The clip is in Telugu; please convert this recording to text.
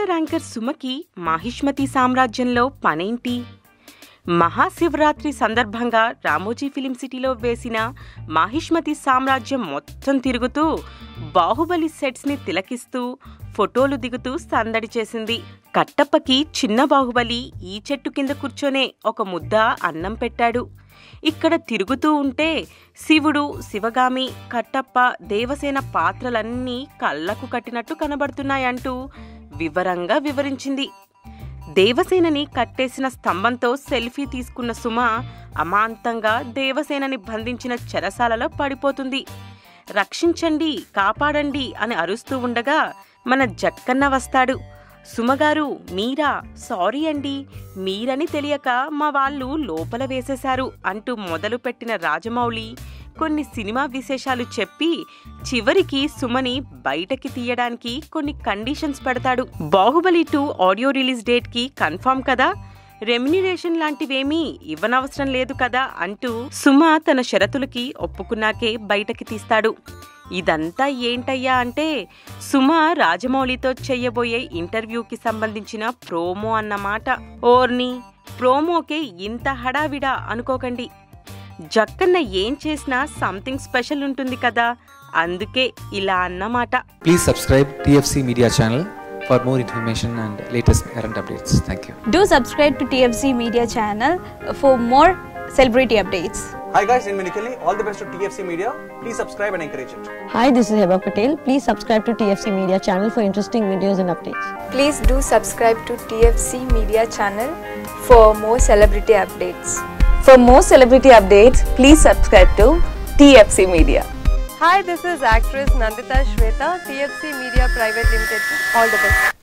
పాపులర్ యాంకర్ సుమకి మాహిష్మతి సామ్రాజ్యంలో పనేంటి? మహాశివరాత్రి సందర్భంగా రామోజీ ఫిలిం సిటీలో వేసిన మాహిష్మతి సామ్రాజ్యం మొత్తం తిరుగుతూ బాహుబలి సెట్స్ని తిలకిస్తూ ఫోటోలు దిగుతూ సందడి చేసింది. కట్టప్పకి చిన్న బాహుబలి ఈ చెట్టు కింద కూర్చొనే ఒక ముద్ద అన్నం పెట్టాడు. ఇక్కడ తిరుగుతూ ఉంటే శివుడు, శివగామి, కట్టప్ప, దేవసేన పాత్రలన్నీ కళ్ళకు కట్టినట్టు కనబడుతున్నాయంటూ వివరంగా వివరించింది. దేవసేనని కట్టేసిన స్తంభంతో సెల్ఫీ తీసుకున్న సుమ అమాంతంగా దేవసేనని బంధించిన చెరసాలలో పడిపోతుంది. రక్షించండి, కాపాడండి అని అరుస్తూ ఉండగా మన జక్కన్న వస్తాడు. సుమగారు, మీరా? సారీ అండి, మీరని తెలియక మా వాళ్ళు లోపల వేసేశారు అంటూ మొదలుపెట్టిన రాజమౌళి కొన్ని సినిమా విశేషాలు చెప్పి చివరికి సుమని బయటకి తీయడానికి కొన్ని కండిషన్స్ పెడతాడు. బాహుబలి 2 ఆడియో రిలీజ్ డేట్కి కన్ఫర్మ్ కదా, రెమ్యునరేషన్ లాంటివేమీ ఇవ్వనవసరం లేదు కదా అంటూ సుమ తన షరతులకి ఒప్పుకున్నాకే బయటకి తీస్తాడు. ఇదంతా ఏంటయ్యా అంటే సుమ రాజమౌళితో చెయ్యబోయే ఇంటర్వ్యూకి సంబంధించిన ప్రోమో అన్నమాట. ఓర్ని, ప్రోమోకే ఇంత హడావిడా అనుకోకండి. జక్కన్న ఏం చేసినా సంథింగ్ స్పెషల్ ఉంటుంది కదా, అందుకే ఇలా అన్నమాట. Please subscribe TFC Media channel for more information and latest current updates. Thank you. Do subscribe to TFC Media channel for more celebrity updates. Hi guys, in Minikali, all the best to TFC Media. Please subscribe and encourage it. Hi, this is Heba Patel. Please subscribe to TFC Media channel for interesting videos and updates. Please do subscribe to TFC Media channel for more celebrity updates. For more celebrity updates, please subscribe to TFC Media. Hi, this is actress Nandita Shweta, TFC Media Private Limited. All the best.